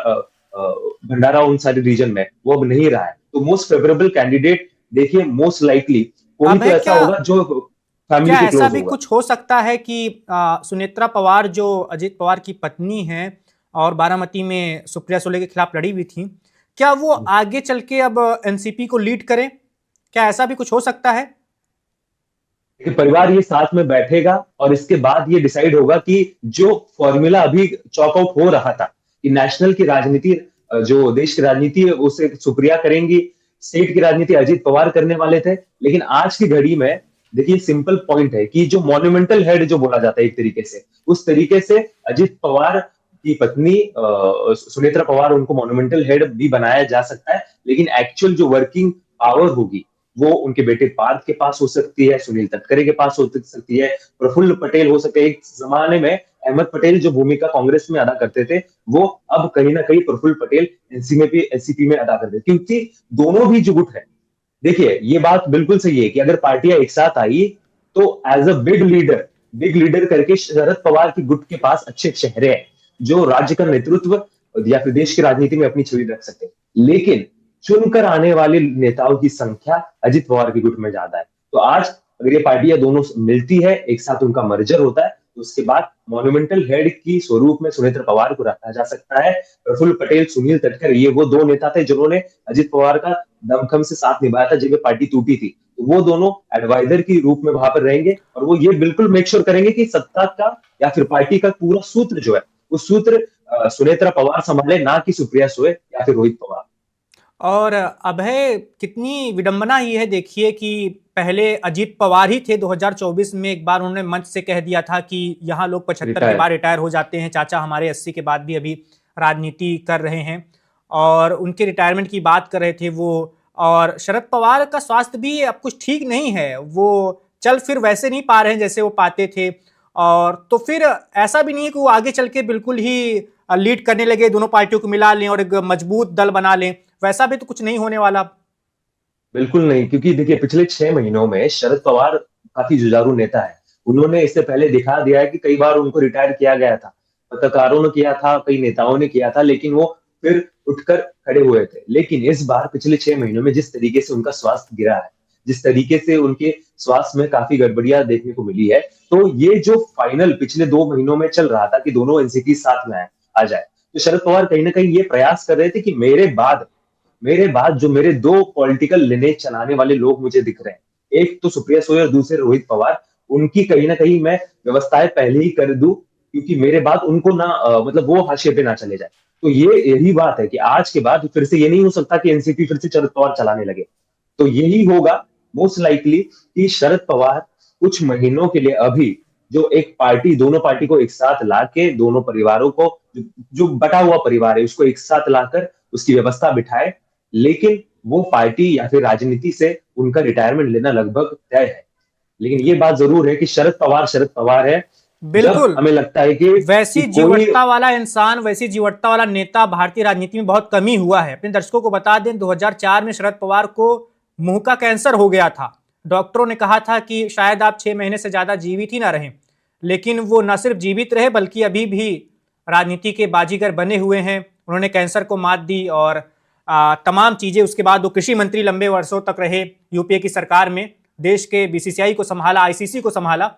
भंडारा उन सारे रीजन में वो अब नहीं रहा है। तो मोस्ट फेवरेबल कैंडिडेट देखिए मोस्ट लाइकली कोई अब तो है ऐसा क्या, होगा जो फैमिली क्या के ऐसा क्लोज भी होगा। कुछ हो सकता है कि सुनेत्रा पवार जो अजित पवार की पत्नी है और बारामती में सुप्रिया सुले के खिलाफ लड़ी हुई थी, क्या वो आगे चल के अब एनसीपी को लीड करें? क्या ऐसा भी कुछ हो सकता है? कि परिवार ये साथ में बैठेगा और इसके बाद ये डिसाइड होगा कि जो फॉर्मूला अभी चॉक आउट हो रहा था कि नेशनल की राजनीति, जो देश की राजनीति है उसे सुप्रिया करेंगी, स्टेट की राजनीति अजीत पवार करने वाले थे। लेकिन आज की घड़ी में देखिए सिंपल पॉइंट है कि जो मॉन्यूमेंटल हेड जो बोला जाता है एक तरीके से, उस तरीके से अजीत पवार की पत्नी सुनेत्रा पवार उनको मॉन्यूमेंटल हेड भी बनाया जा सकता है। लेकिन एक्चुअल जो वर्किंग पावर होगी वो उनके बेटे पार्थ के पास हो सकती है, सुनील तटकरे के पास हो सकती है, प्रफुल्ल पटेल हो सकते हैं। एक जमाने में अहमद पटेल जो भूमिका कांग्रेस में अदा करते थे वो अब कहीं ना कहीं प्रफुल्ल पटेल एनसीपी में अदा करते, क्योंकि दोनों भी जो गुट है। देखिए ये बात बिल्कुल सही है कि अगर पार्टियां एक साथ आई तो एज अ बिग लीडर करके शरद पवार की गुट के पास अच्छे चेहरे हैं जो राज्य का नेतृत्व या फिर देश की राजनीति में अपनी छवि रख सकते हैं। लेकिन चुनकर आने वाले नेताओं की संख्या अजित पवार के गुट में ज्यादा है। तो आज अगर ये पार्टियां दोनों मिलती है, एक साथ उनका मर्जर होता है, तो उसके बाद मॉन्यूमेंटल हेड की स्वरूप में सुनेत्र पवार को रखा जा सकता है। प्रफुल्ल पटेल, सुनील तटकर, ये वो दो नेता थे जिन्होंने अजित पवार का दमखम से साथ निभाया था जब पार्टी टूटी थी। तो वो दोनों एडवाइजर के रूप में वहां पर रहेंगे और वो ये बिल्कुल मेक श्योर करेंगे कि सत्ता का या फिर पार्टी का पूरा सूत्र जो है वो सूत्र सुनेत्रा पवार संभाले, ना कि सुप्रिया सुले या फिर रोहित पवार। और अभय, कितनी विडंबना ये है देखिए कि पहले अजीत पवार ही थे, 2024 में एक बार उन्होंने मंच से कह दिया था कि यहाँ लोग 75 के बाद रिटायर हो जाते हैं, चाचा हमारे 80 के बाद भी अभी राजनीति कर रहे हैं और उनके रिटायरमेंट की बात कर रहे थे वो। और शरद पवार का स्वास्थ्य भी अब कुछ ठीक नहीं है, वो चल फिर वैसे नहीं पा रहे हैं जैसे वो पाते थे। और तो फिर ऐसा भी नहीं है कि वो आगे चल के बिल्कुल ही लीड करने लगे, दोनों पार्टियों को मिला लें और एक मजबूत दल बना लें, वैसा भी तो कुछ नहीं होने वाला। बिल्कुल नहीं, क्योंकि देखिए पिछले 6 महीनों में शरद पवार काफी जुझारू नेता है। उन्होंने इससे पहले दिखा दिया है कि कई बार उनको रिटायर किया गया था, पत्रकारों ने किया था, कई नेताओं ने किया था, लेकिन वो फिर उठकर खड़े हुए थे। लेकिन इस बार पिछले 6 महीनों में जिस तरीके से उनका स्वास्थ्य गिरा है, जिस तरीके से उनके स्वास्थ्य में काफी गड़बड़ियां देखने को मिली है, तो ये जो फाइनल पिछले 2 महीनों में चल रहा था कि दोनों एनसीपी साथ में आ जाए, तो शरद पवार कहीं ना कहीं ये प्रयास कर रहे थे कि मेरे बाद जो मेरे दो पॉलिटिकल लिनेज चलाने वाले लोग मुझे दिख रहे हैं, एक तो सुप्रिया सुले और दूसरे रोहित पवार, उनकी कहीं ना कहीं मैं व्यवस्थाएं पहले ही कर दूं, क्योंकि मेरे बाद उनको ना मतलब वो हाशिए पे ना चले जाए। तो ये यही बात है कि आज के बाद फिर से ये नहीं हो सकता कि एनसीपी फिर से शरद पवार चलाने लगे। तो यही होगा मोस्ट लाइकली कि शरद पवार कुछ महीनों के लिए अभी जो एक पार्टी, दोनों पार्टी को एक साथ लाके, दोनों परिवारों को जो बटा हुआ परिवार है उसको एक साथ लाकर उसकी व्यवस्था बिठाए। लेकिन वो पार्टी या फिर राजनीति से उनका रिटायरमेंट लेना लगभग तय है। लेकिन ये बात जरूर है कि शरद पवार है। बिल्कुल, हमें लगता है कि वैसी कोई जीवटता वाला इंसान, वैसी जीवटता वाला नेता भारतीय राजनीति में बहुत कम ही हुआ है। अपने दर्शकों को बता दें, 2004 में शरद पवार को मुंह का कैंसर हो गया था। डॉक्टरों ने कहा था कि शायद आप 6 महीने से ज्यादा जीवित ही ना रहें, लेकिन वो न सिर्फ जीवित रहे बल्कि अभी भी राजनीति के बाजीगर बने हुए हैं। उन्होंने कैंसर को मात दी और तमाम चीजें, उसके बाद वो कृषि मंत्री लंबे वर्षों तक रहे यूपीए की सरकार में, देश के बीसीसीआई को संभाला, आईसीसी को संभाला।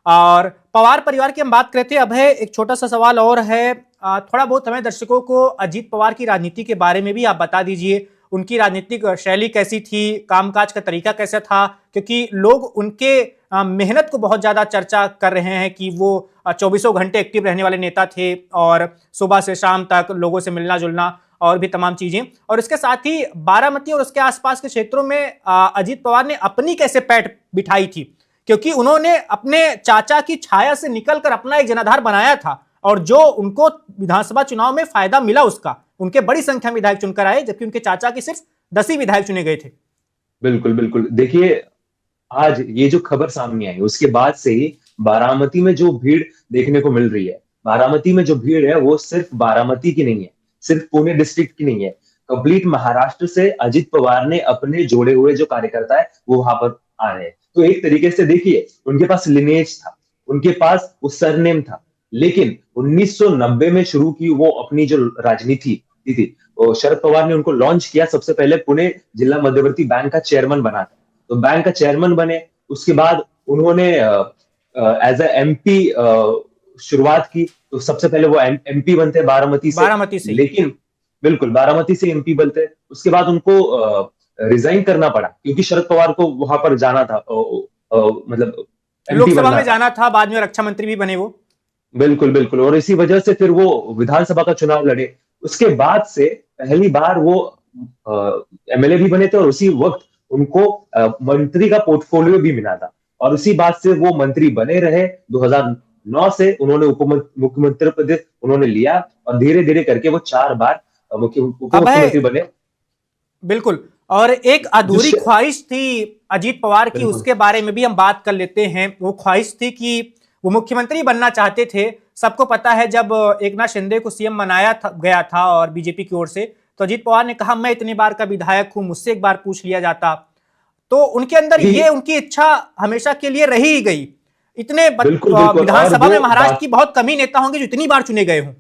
और पवार परिवार की हम बात करते हैं। अब है एक छोटा सा सवाल और है, थोड़ा बहुत हमें दर्शकों को अजीत पवार की राजनीति के बारे में भी आप बता दीजिए। उनकी राजनीतिक शैली कैसी थी, कामकाज का तरीका कैसा था, क्योंकि लोग उनके मेहनत को बहुत ज्यादा चर्चा कर रहे हैं कि वो 24 घंटे एक्टिव रहने वाले नेता थे और सुबह से शाम तक लोगों से मिलना जुलना और भी तमाम चीजें। और इसके साथ ही बारामती और उसके आसपास के क्षेत्रों में अजीत पवार ने अपनी कैसे पैठ बिठाई थी, क्योंकि उन्होंने अपने चाचा की छाया से निकलकर अपना एक जनाधार बनाया था और जो उनको विधानसभा चुनाव में फायदा मिला उसका, उनके बड़ी संख्या में विधायक चुनकर आए, जबकि उनके चाचा के सिर्फ 10 ही विधायक चुने गए थे। बिल्कुल बिल्कुल, देखिए आज ये जो खबर सामने आई उसके बाद से ही बारामती में जो भीड़ देखने को मिल रही है, बारामती में जो भीड़ है वो सिर्फ बारामती की नहीं है, सिर्फ पुणे डिस्ट्रिक्ट की नहीं है, कंप्लीट महाराष्ट्र से अजित पवार ने अपने जोड़े हुए जो कार्यकर्ता है वो वहां पर आ रहे हैं। तो एक तरीके से देखिए उनके पास लिनेज था, उनके पास वो सरनेम था, लेकिन 1990 में शुरू की वो अपनी जो राजनीति दी थी, और शरद पवार ने उनको लॉन्च किया। सबसे पहले पुणे जिला मध्यवर्ती बैंक का चेयरमैन बना था, तो बैंक का चेयरमैन बने। उसके बाद उन्होंने एज ए एमपी शुरुआत की। तो सबसे पहले वो एमपी बनते बारामती से, बारामती से ही। लेकिन बिल्कुल बारामती से एमपी बनते। उसके बाद उनको रिजाइन करना पड़ा क्योंकि शरद पवार को वहां पर जाना था, मतलब एमपी लोकसभा बनना में था। जाना था, बाद में रक्षा मंत्री भी बने वो। बिल्कुल बिल्कुल, और इसी वजह से फिर वो विधानसभा का चुनाव लड़े। उसके बाद से पहली बार वो एमएलए भी बने थे, और उसी वक्त उनको मंत्री का पोर्टफोलियो भी मिला था, और उसी बात से वो मंत्री बने रहे। 2009 से उन्होंने मुख्यमंत्री पद उन्होंने लिया, और धीरे धीरे करके वो 4 बार उप अब है, मुख्यमंत्री बने। बिल्कुल। और एक अधूरी ख्वाहिश थी अजीत पवार की, बिल्कुल उसके बारे में भी हम बात कर लेते हैं। वो ख्वाहिश थी कि वो मुख्यमंत्री बनना चाहते थे। सबको पता है जब एकनाथ शिंदे को सीएम बनाया गया था और बीजेपी की ओर से, तो अजीत पवार ने कहा मैं इतनी बार का विधायक हूं, मुझसे एक बार पूछ लिया जाता। तो उनके अंदर ये उनकी इच्छा हमेशा के लिए रही ही गई। इतने विधानसभा में महाराष्ट्र की बहुत कम ही नेता होंगे जो इतनी बार चुने गए हों।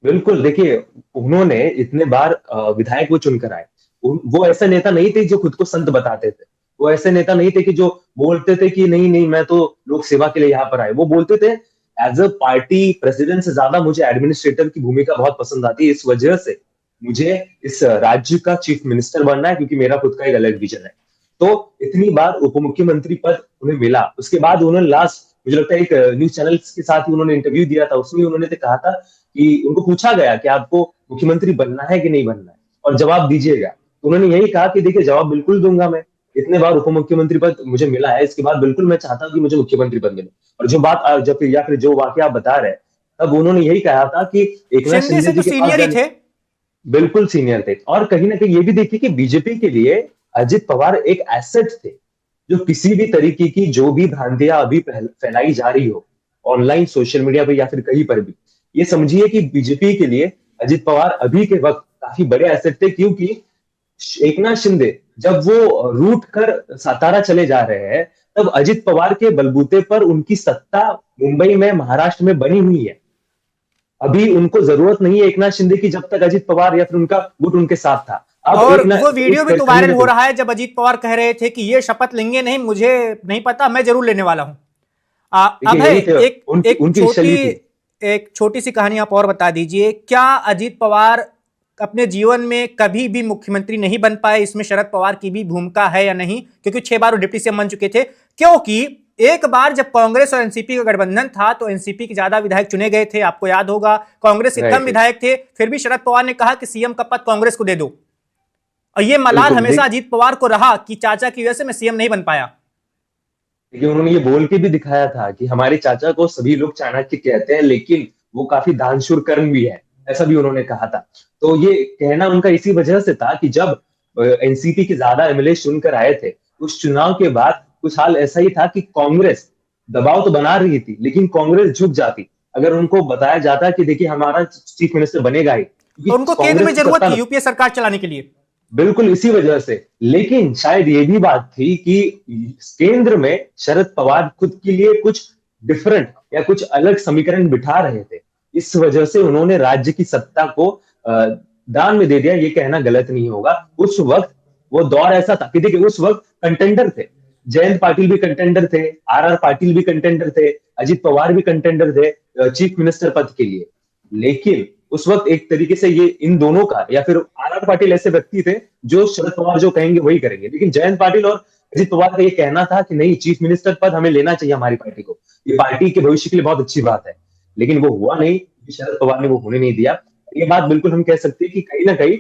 बिल्कुल, देखिए उन्होंने इतने बार विधायक वो चुनकर आए। वो ऐसे नेता नहीं थे जो खुद को संत बताते थे। वो ऐसे नेता नहीं थे कि जो बोलते थे कि नहीं नहीं मैं तो लोक सेवा के लिए यहाँ पर आए। वो बोलते थे एज अ पार्टी प्रेसिडेंट से ज्यादा मुझे एडमिनिस्ट्रेटर की भूमिका बहुत पसंद आती है, इस वजह से मुझे इस राज्य का चीफ मिनिस्टर बनना है, क्योंकि मेरा खुद का एक अलग विजन है। तो इतनी बार उप मुख्यमंत्री पद उन्हें मिला। उसके बाद उन्होंने लास्ट, मुझे लगता है एक न्यूज चैनल के साथ ही उन्होंने इंटरव्यू दिया था, उसमें उन्होंने कहा था कि उनको पूछा गया कि आपको मुख्यमंत्री बनना है कि नहीं बनना है और जवाब दीजिएगा। तो उन्होंने यही कहा कि देखिए जवाब बिल्कुल दूंगा मैं, इतने बार उप मुख्यमंत्री पद मुझे मिला है, इसके बाद बिल्कुल मैं चाहता हूं कि मुझे मुख्यमंत्री पद मिले। और जो बात जब या फिर जो वाकया आप बता रहे, तब उन्होंने यही कहा था कि एकनाथ शिंदे से शिंदे तो जी के सीनियर ही पास थे। बिल्कुल सीनियर थे। और कहीं ना कहीं ये भी देखिए कि बीजेपी के लिए अजित पवार एक एसेट थे, जो किसी भी तरीके की जो भी भ्रांतियां अभी फैलाई जा रही हो ऑनलाइन सोशल मीडिया पर या फिर कहीं पर भी, ये समझिए कि बीजेपी के लिए अजित पवार अभी के वक्त काफी बड़े एसेट थे। क्योंकि एकनाथ शिंदे जब वो रूठ कर सातारा चले जा रहे हैं, तब अजित पवार के बलबूते पर उनकी सत्ता मुंबई में, महाराष्ट्र में बनी हुई है। अभी उनको जरूरत नहीं है एकनाथ शिंदे की, जब तक अजित पवार या फिर उनका गुट उनके साथ था। अब और वो वीडियो भी तो वायरल हो रहा है जब अजीत पवार कह रहे थे कि ये शपथ लेंगे नहीं, मुझे नहीं पता, मैं जरूर लेने वाला हूं। अब है एक छोटी सी कहानी आप और बता दीजिए, क्या अजीत पवार अपने जीवन में कभी भी मुख्यमंत्री नहीं बन पाए? इसमें शरद पवार की भी भूमिका है या नहीं? क्योंकि 6 बार वो डिप्टी सीएम बन चुके थे। क्योंकि एक बार जब कांग्रेस और एनसीपी का गठबंधन था तो एनसीपी के ज्यादा विधायक चुने गए थे, आपको याद होगा। कांग्रेस के कम विधायक थे, फिर भी शरद पवार ने कहा कि सीएम का पद कांग्रेस को दे दो। और ये मलाल हमेशा अजीत पवार को रहा कि चाचा की वजह से मैं सीएम नहीं बन पाया। लेकिन उन्होंने ये बोल के भी दिखाया था कि हमारे चाचा को सभी लोग चाणक्य कहते हैं, लेकिन वो काफी दानशूर कर्म भी है, ऐसा भी उन्होंने कहा था। तो ये कहना उनका इसी वजह से था कि जब एनसीपी के ज्यादा एमएलए चुनकर आए थे, उस चुनाव के बाद कुछ हाल ऐसा ही था कि कांग्रेस दबाव तो बना रही थी, लेकिन कांग्रेस झुक जाती अगर उनको बताया जाता कि देखिए हमारा चीफ मिनिस्टर बनेगा ही। उनको केंद्र में जरूरत थी यूपीए सरकार चलाने के लिए। बिल्कुल इसी वजह से। लेकिन शायद ये भी बात थी कि केंद्र में शरद पवार खुद के लिए कुछ डिफरेंट या कुछ अलग समीकरण बिठा रहे थे, इस वजह से उन्होंने राज्य की सत्ता को दान में दे दिया। ये कहना गलत नहीं होगा। उस वक्त वो दौर ऐसा था कि देखिए उस वक्त कंटेंडर थे, जयंत पाटिल भी कंटेंडर थे, आरआर पाटिल भी कंटेंडर थे, अजित पवार भी कंटेंडर थे चीफ मिनिस्टर पद के लिए। लेकिन उस वक्त एक तरीके से ये इन दोनों का, या फिर आरआर पाटिल ऐसे व्यक्ति थे जो शरद पवार जो कहेंगे वही करेंगे, लेकिन जयंत पाटिल और अजित पवार का ये कहना था कि नहीं, चीफ मिनिस्टर पद हमें लेना चाहिए हमारी पार्टी को, ये पार्टी के भविष्य के लिए बहुत अच्छी बात है। लेकिन वो हुआ नहीं, शरद पवार ने वो होने नहीं दिया। ये बात बिल्कुल हम कह सकते हैं कि कहीं ना कहीं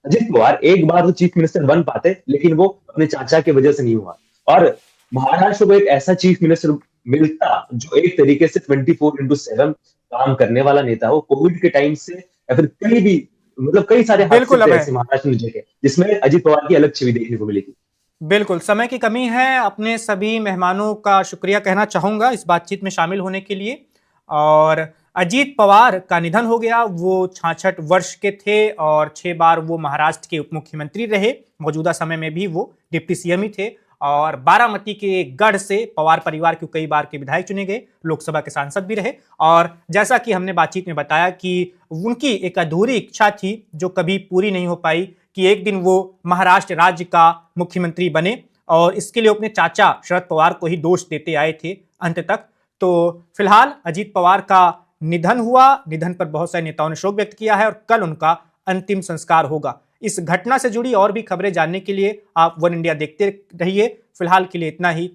अजित पवार एक बार तो चीफ मिनिस्टर बन पाते, लेकिन वो अपने चाचा की वजह से नहीं हुआ। और महाराष्ट्र को एक ऐसा चीफ मिनिस्टर मिलता जो एक तरीके से 24/7 काम करने वाला नेता हो, कोविड के टाइम से या फिर कहीं भी, मतलब कई सारे हादसे थे ऐसे महाराष्ट्र में के जिसमें अजित पवार की अलग छवि देखने को मिली थी। बिल्कुल, समय की कमी है। अपने सभी मेहमानों का शुक्रिया कहना चाहूंगा इस बातचीत में शामिल होने के लिए। और अजीत पवार का निधन हो गया। वो 66 वर्ष के थे और 6 बार वो महाराष्ट्र के उप मुख्यमंत्री रहे। मौजूदा समय में भी वो डिप्टी सीएम ही थे और बारामती के गढ़ से पवार परिवार के कई बार के विधायक चुने गए, लोकसभा के सांसद भी रहे। और जैसा कि हमने बातचीत में बताया कि उनकी एक अधूरी इच्छा थी जो कभी पूरी नहीं हो पाई कि एक दिन वो महाराष्ट्र राज्य का मुख्यमंत्री बने, और इसके लिए अपने चाचा शरद पवार को ही दोष देते आए थे अंत तक। तो फिलहाल अजीत पवार का निधन हुआ, निधन पर बहुत सारे नेताओं ने शोक व्यक्त किया है और कल उनका अंतिम संस्कार होगा। इस घटना से जुड़ी और भी खबरें जानने के लिए आप वन इंडिया देखते रहिए। फिलहाल के लिए इतना ही।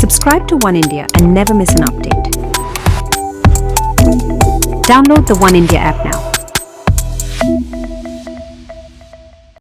Subscribe to One India and never miss an update. Download the One India app now.